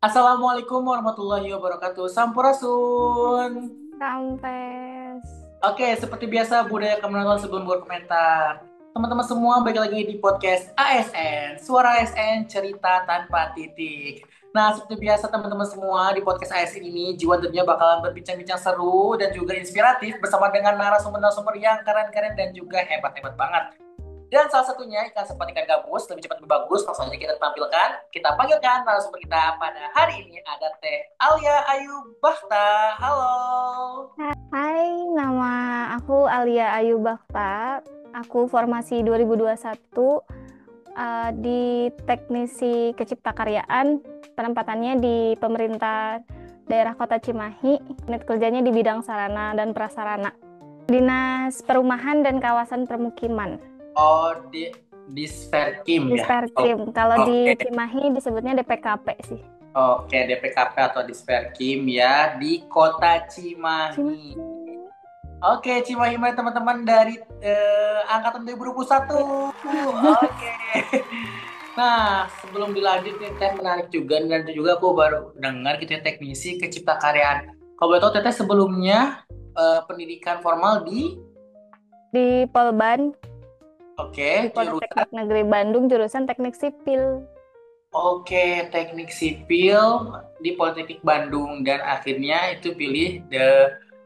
Assalamualaikum warahmatullahi wabarakatuh. Sampurasun. Kampes. Oke, seperti biasa budaya kemenangan sebelum berkomentar. Teman-teman semua balik lagi di podcast ASN, Suara ASN Cerita Tanpa Titik. Nah, seperti biasa teman-teman semua di podcast ASN ini jiwa tentunya bakalan berbincang-bincang seru dan juga inspiratif bersama dengan narasumber-narasumber yang keren-keren dan juga hebat-hebat banget. Dan salah satunya ikan seperti ikan gabus, lebih cepat lebih bagus. Langsung aja kita tampilkan. Kita panggilkan narasumber kita pada hari ini ada Teh Alia Ayu Bakhta. Halo. Hai, nama aku Alia Ayu Bakta. Aku formasi 2021 di Teknisi Keciptakaryaan. Penempatannya di pemerintah daerah Kota Cimahi. Unit kerjanya di bidang sarana dan prasarana. Dinas Perumahan dan Kawasan Permukiman. Oh, di Sperkim ya. Oh, Disperkim. Kalau di oke. Cimahi disebutnya DPKP sih. Oke, DPKP atau di Sperkim ya di Kota Cimahi. Cimahi. Oke, Cimahi Maya, teman-teman dari angkatan 2021. Oke. Nah, sebelum dilanjut nih Teh, menarik juga dan juga aku baru dengar gitu ya teknisi keciptakaryaan. Kalau boleh tahu Teteh sebelumnya pendidikan formal di Di Polban, di oke, jurusan Politeknik Negeri Bandung, jurusan Teknik Sipil. oke, teknik sipil di Politeknik Bandung dan akhirnya itu pilih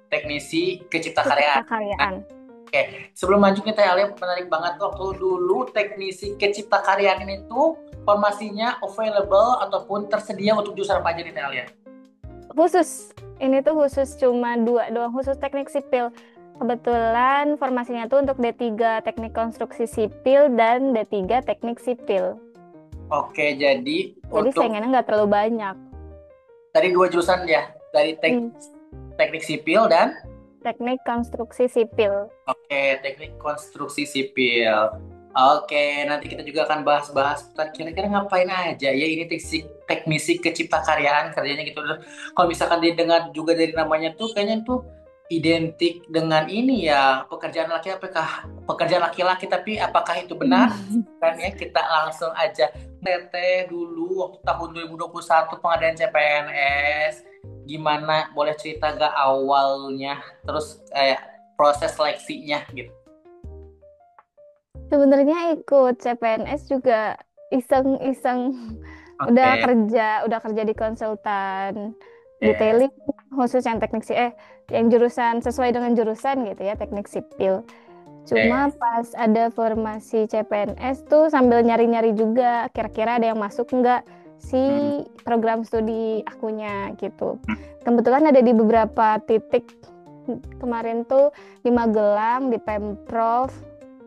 teknisi keciptakaryaan. Keciptakaryaan. Oke, sebelum lanjut nih Teh Alia, menarik banget waktu dulu teknisi keciptakaryaan ini tuh formasinya available ataupun tersedia untuk jurusan apa aja nih Teh Alia? Khusus, ini tuh khusus cuma dua doang, khusus teknik sipil. Kebetulan formasinya tuh untuk D3 Teknik Konstruksi Sipil dan D3 Teknik Sipil. Oke, jadi Jadi untuk saingannya nggak terlalu banyak. dari dua jurusan ya, dari Hmm, teknik sipil dan Teknik Konstruksi Sipil. oke, teknik konstruksi sipil. Oke, nanti kita juga akan bahas-bahas kira-kira ngapain aja ya ini teknisi keciptakaryaan kerjanya gitu. Kalau misalkan didengar juga dari namanya tuh kayaknya tuh identik dengan ini ya pekerjaan laki apakah pekerjaan laki-laki tapi apakah itu benar? Kan ya kita langsung aja Teteh dulu waktu tahun 2021 pengadaan CPNS gimana boleh cerita gak awalnya terus proses seleksinya gitu. Sebenarnya ikut CPNS juga iseng-iseng. Oke. Udah kerja di konsultan Yes. detailing khusus yang yang jurusan sesuai dengan jurusan gitu ya, teknik sipil. Cuma Oke. pas ada formasi CPNS tuh sambil nyari-nyari juga kira-kira ada yang masuk nggak si Hmm. program studi akunya gitu. Kebetulan ada di beberapa titik kemarin tuh di Magelang, di Pemprov,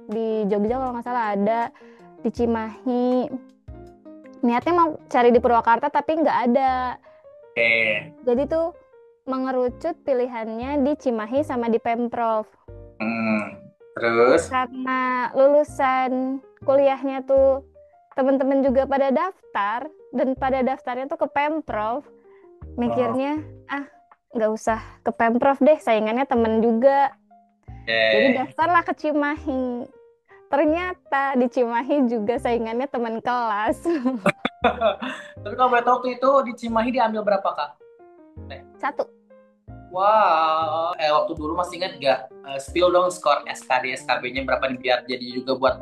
di Jogja kalau nggak salah ada, di Cimahi. Niatnya mau cari di Purwakarta tapi nggak ada. Oke. Jadi tuh mengerucut pilihannya di Cimahi sama di Pemprov. Hmm. Terus, Karena lulusan kuliahnya tuh teman-teman juga pada daftar dan pada daftarnya tuh ke Pemprov, oh, mikirnya ah nggak usah ke Pemprov deh, saingannya temen juga. Jadi oke. daftarlah ke Cimahi. Ternyata di Cimahi juga saingannya teman kelas. Tapi kalau boleh tahu waktu itu di Cimahi diambil berapa Kak? Satu. Wow, waktu dulu masih ingat gak? Spill dong skor SKD SKB-nya berapa nih biar jadi juga buat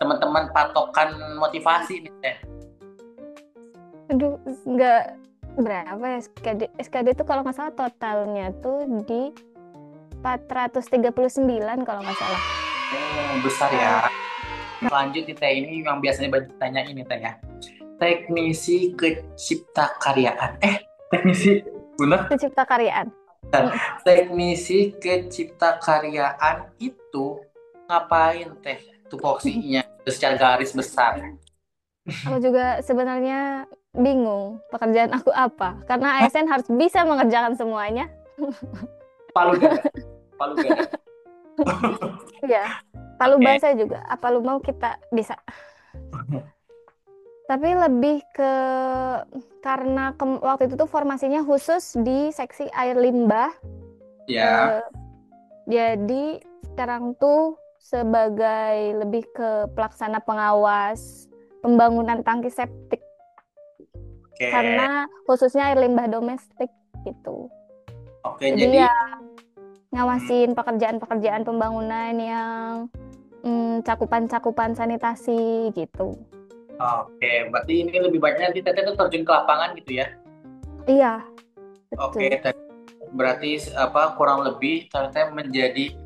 teman-teman patokan motivasi nih teh. Aduh, nggak berapa ya SKD. SKD itu kalau nggak salah totalnya tuh di 439 kalau nggak salah. Besar ya. Eh, Lanjut nih teh ini yang biasanya banyak tanya ini teh ya. Teknisi keciptakaryaan. Teknisi bener? Pencipta karyaan. Mm. Teknisi keciptakaryaan itu ngapain teh tupoksinya secara garis besar? Aku juga sebenarnya bingung pekerjaan aku apa. Karena ASN harus bisa mengerjakan semuanya. Palu gada, palu gada. Iya, palu Oke. basah juga. Apa lu mau kita bisa. Tapi lebih ke karena waktu itu tuh formasinya khusus di seksi air limbah. Ya. Eh, jadi sekarang tuh sebagai lebih ke pelaksana pengawas pembangunan tangki septik. Oke, karena khususnya air limbah domestik gitu. oke. Jadi Jadi, ya hmm, ngawasin pekerjaan-pekerjaan pembangunan yang cakupan-cakupan sanitasi gitu. oke. Berarti ini lebih banyak nanti Teteh tuh terjun ke lapangan gitu ya? Iya, Oke, betul. berarti apa kurang lebih Teteh menjadi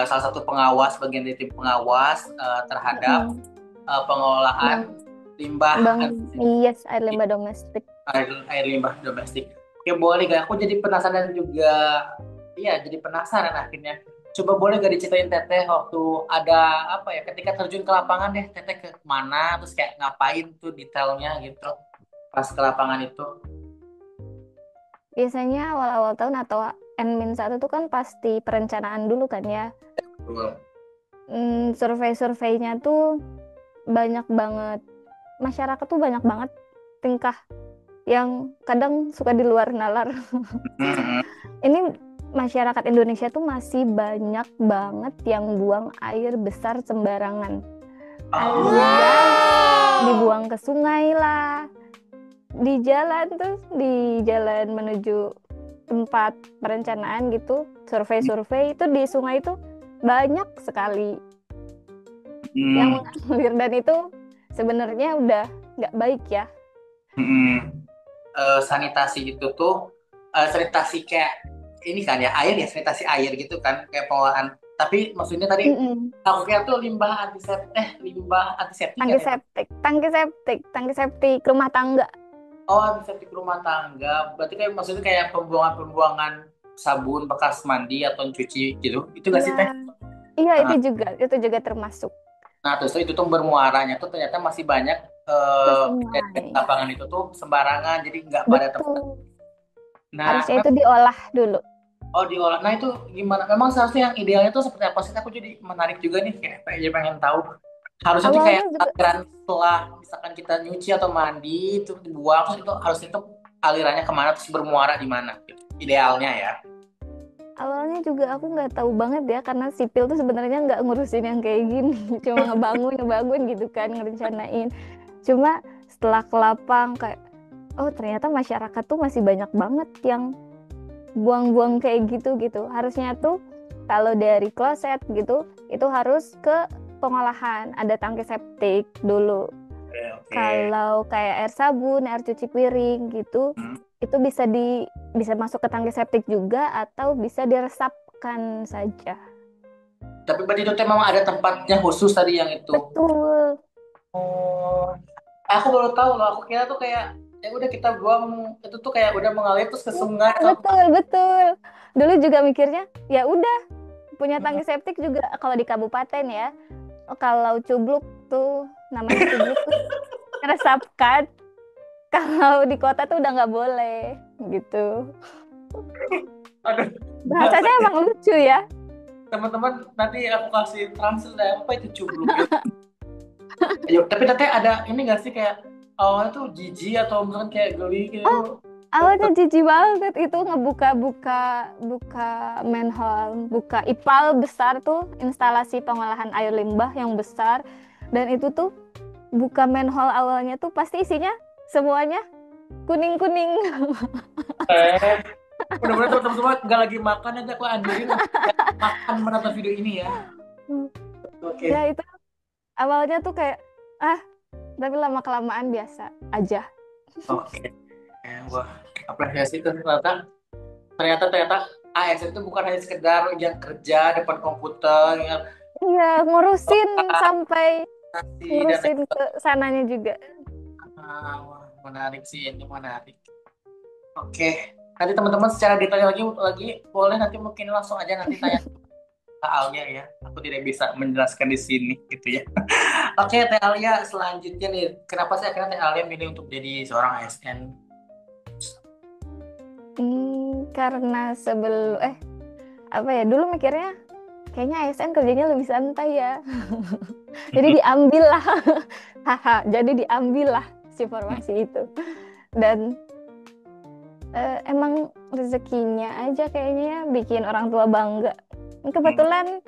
salah satu pengawas bagian dari tim pengawas terhadap Mm-mm. pengolahan Bang, limbah yes, air limbah domestik. air limbah domestik. Oke, boleh gak? Aku jadi penasaran juga. Iya, jadi penasaran akhirnya. Coba boleh gak diceritain Teteh waktu ada apa ya, ketika terjun ke lapangan deh, Teteh ke mana, terus kayak ngapain tuh detailnya gitu pas ke lapangan itu. Biasanya awal-awal tahun atau N-1 tuh kan pasti perencanaan dulu kan ya. Betul. Survei-surveinya tuh banyak banget. Masyarakat tuh banyak banget tingkah yang kadang suka di luar nalar. Mhm. Ini masyarakat Indonesia tuh masih banyak banget yang buang air besar sembarangan. Alias Oh. dibuang ke sungai lah, di jalan menuju tempat perencanaan gitu, survei-survei itu di sungai itu banyak sekali yang Hmm. mengalir dan itu sebenarnya udah nggak baik ya. Hmm. Sanitasi itu tuh sanitasi kayak ini kan ya air ya sanitasi air gitu kan kayak pengolahan. Tapi maksudnya tadi Mm-mm. aku kira tuh limbah antiseptik kan Tangki ya. septik, tangki septik, tangki septik rumah tangga. Oh, antiseptik rumah tangga. Berarti kayak maksudnya kayak pembuangan-pembuangan sabun bekas mandi atau cuci gitu. Itu gak Iya, sih Teh? iya Nah, itu juga termasuk nah, terus itu tuh bermuaranya tuh ternyata masih banyak ke dari sungai. lapangan itu tuh sembarangan jadi nggak pada tempat. Betul. Nah, Harusnya itu diolah dulu. oh diolah. Nah itu gimana? Memang seharusnya yang idealnya tuh seperti apa sih? Aku jadi menarik juga nih kayak jadi pengen tahu. Harusnya tuh kayak Awalnya juga aliran setelah misalkan kita nyuci atau mandi itu dibuang terus itu harusnya tuh alirannya kemana terus bermuara di mana? Gitu. Idealnya ya. Awalnya juga aku nggak tahu banget ya karena sipil tuh sebenarnya nggak ngurusin yang kayak gini, cuma ngebangun ngebangun gitu kan ngerencanain. Cuma setelah ke lapang kayak oh ternyata masyarakat tuh masih banyak banget yang buang-buang kayak gitu gitu. Harusnya tuh kalau dari kloset gitu itu harus ke pengolahan, ada tangki septik dulu. Oke, oke. Kalau kayak air sabun, air cuci piring gitu, Hmm. itu bisa masuk ke tangki septik juga atau bisa diresapkan saja. Tapi berarti itu tuh memang ada tempatnya khusus tadi yang itu. Betul. Oh, aku baru tahu loh. Aku kira tuh kayak ya udah kita buang itu tuh kayak udah mengalir terus ke sungai Iya, atau betul, betul. Dulu juga mikirnya, ya udah punya tangki septik juga kalau di kabupaten ya. Oh, kalau cubluk tuh namanya cubluk tuh meresapkan. Kalau di kota tuh udah nggak boleh gitu. aduh bahasa Bahasanya emang lucu ya. teman-teman nanti aku kasih translate apa itu cubluk gitu. Ayo, tapi nanti ada ini gak sih kayak awalnya tuh jijik atau misalkan kayak geli gitu. Oh, awalnya jijik banget itu ngebuka-buka buka manhole, buka ipal besar tuh instalasi pengolahan air limbah yang besar dan itu tuh buka manhole awalnya tuh pasti isinya semuanya kuning-kuning. Eh, mudah-mudahan teman-teman semua nggak lagi makan aja aku anjurin nggak makan menonton video ini ya. Ya Oke, itu awalnya tuh kayak ah, tapi lama kelamaan biasa aja. oke. Wah, apresiasi tuh ternyata ternyata ternyata AS itu bukan hanya sekedar yang kerja depan komputer yang Iya, ngurusin sampai kasih dan ngurusin ke sananya juga. wah, menarik sih ini menarik. Oke, nanti teman-teman secara detail lagi boleh nanti mungkin langsung aja nanti tanya ke Alia ya. Aku tidak bisa menjelaskan di sini gitu ya. Oke, Teh Alia selanjutnya nih, kenapa sih akhirnya Teh Alia milih untuk jadi seorang ASN? Karena apa ya dulu mikirnya kayaknya ASN kerjanya lebih santai ya. Jadi diambil lah, haha. Jadi diambil lah si formasi itu. Dan emang rezekinya aja kayaknya ya bikin orang tua bangga. Kebetulan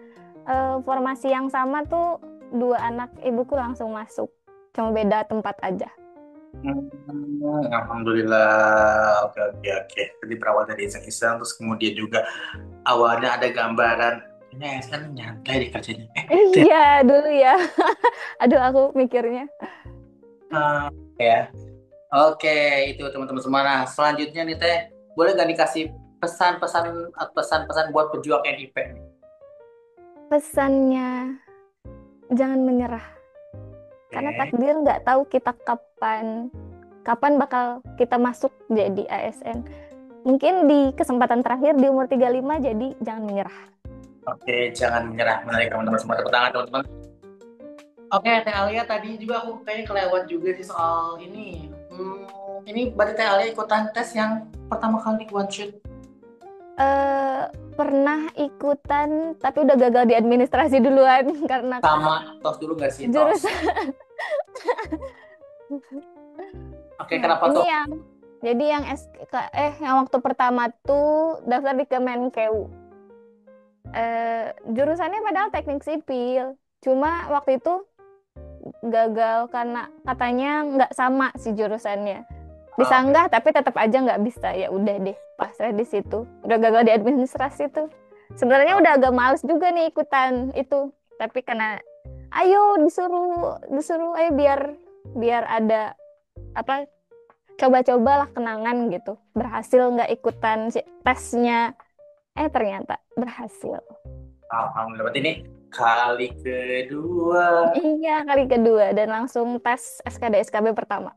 formasi yang sama tuh dua anak ibuku langsung masuk, cuma beda tempat aja. Alhamdulillah. Oke, oke, oke. Jadi berawal dari iseng-iseng, terus kemudian juga awalnya ada gambaran. Ini ASN nyantai deh kerjanya. Itu ya. Iya, dulu ya. Aduh, aku mikirnya. Ya. Oke, itu teman-teman semua. Nah, selanjutnya nih Teh, boleh nggak dikasih pesan-pesan buat pejuang NIP? Pesannya, jangan menyerah. Karena Oke. takdir nggak tahu kita kapan kapan bakal kita masuk jadi ASN. Mungkin di kesempatan terakhir di umur 35, jadi jangan menyerah. Oke, jangan menyerah. Menarik teman-teman semua. Tepuk tangan teman-teman. Oke, Teh Alia tadi juga aku kayaknya kelewat juga sih soal ini. Ini berarti Teh Alia ikutan tes yang pertama kali one shot eh Pernah ikutan, tapi udah gagal di administrasi duluan karena sama tos dulu nggak sih tos? jurusan. Oke, Nah, kenapa ini tuh? yang jadi yang yang waktu pertama tuh daftar di Kemenkeu. Jurusannya padahal teknik sipil. Cuma waktu itu gagal karena katanya nggak sama sih jurusannya. Oke. Disanggah tapi tetap aja nggak bisa. Ya udah deh, pasrah di situ. Udah gagal di administrasi tuh. Sebenarnya udah agak males juga nih ikutan itu. Tapi karena ayo disuruh disuruh ayo biar biar ada apa, coba-cobalah kenangan gitu. Berhasil nggak ikutan tesnya. Ternyata berhasil. Alhamdulillah. Berarti ini kali kedua Iya, kali kedua dan langsung tes SKD SKB pertama.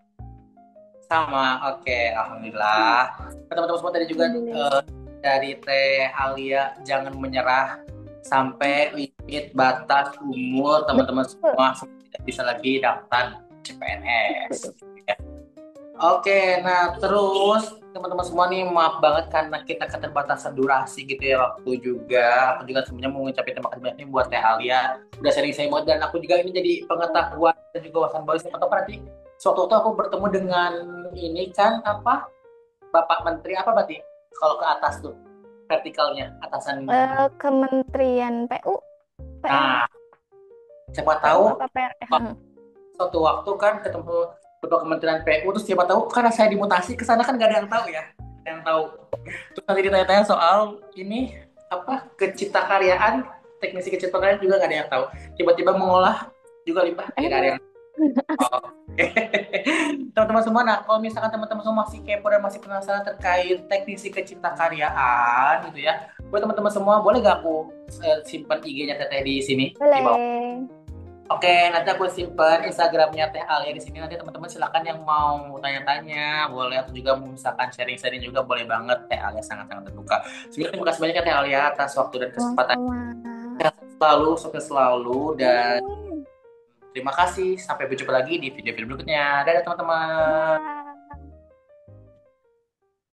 sama. Oke, Alhamdulillah. Teman-teman semua tadi juga Alhamdulillah. dari Teh Alia jangan menyerah sampai limit batas umur teman-teman Betul. semua tidak bisa lagi daftar CPNS. Ya. Oke, nah terus teman-teman semua nih maaf banget karena kita keterbatasan durasi gitu ya waktu juga. Aku juga sebenarnya mau ngucapin terima kasih banyak nih buat Teh Alia udah sharing banget dan aku juga ini jadi pengetahuan dan juga wawasan baru siapa tahu nanti suatu waktu aku bertemu dengan ini kan apa Bapak Menteri apa berarti kalau ke atas tuh vertikalnya atasan. Kementerian PU, PR, Nah, siapa PU tahu apa PR? suatu waktu kan ketemu Bapak Kementerian PU terus siapa tahu karena saya dimutasi ke sana kan nggak ada yang tahu ya. Nggak ada yang tahu. Terus nanti ditanya-tanya soal ini apa keciptakaryaan, teknisi keciptakaryaan juga nggak ada yang tahu. Tiba-tiba mengolah juga limbah tidak ada Eh, yang tahu. Teman-teman semua, nah kalau misalkan teman-teman semua masih kepo dan masih penasaran terkait teknisi keciptakaryaan gitu ya, buat teman-teman semua boleh gak aku simpan IG-nya Teteh di sini di bawah? boleh. Oke, nanti aku simpan Instagramnya Teh Alia di sini. Nanti teman-teman silakan yang mau tanya-tanya, boleh atau juga mau misalkan sharing-sharing juga boleh banget. Teh Alia sangat-sangat terbuka. Sebenarnya terima kasih banyak ya Teh Alia atas waktu dan kesempatan. Sama-sama. Sehat selalu, sukses selalu, dan Amin. terima kasih. Sampai berjumpa lagi di video-video berikutnya. Dadah teman-teman. Bye.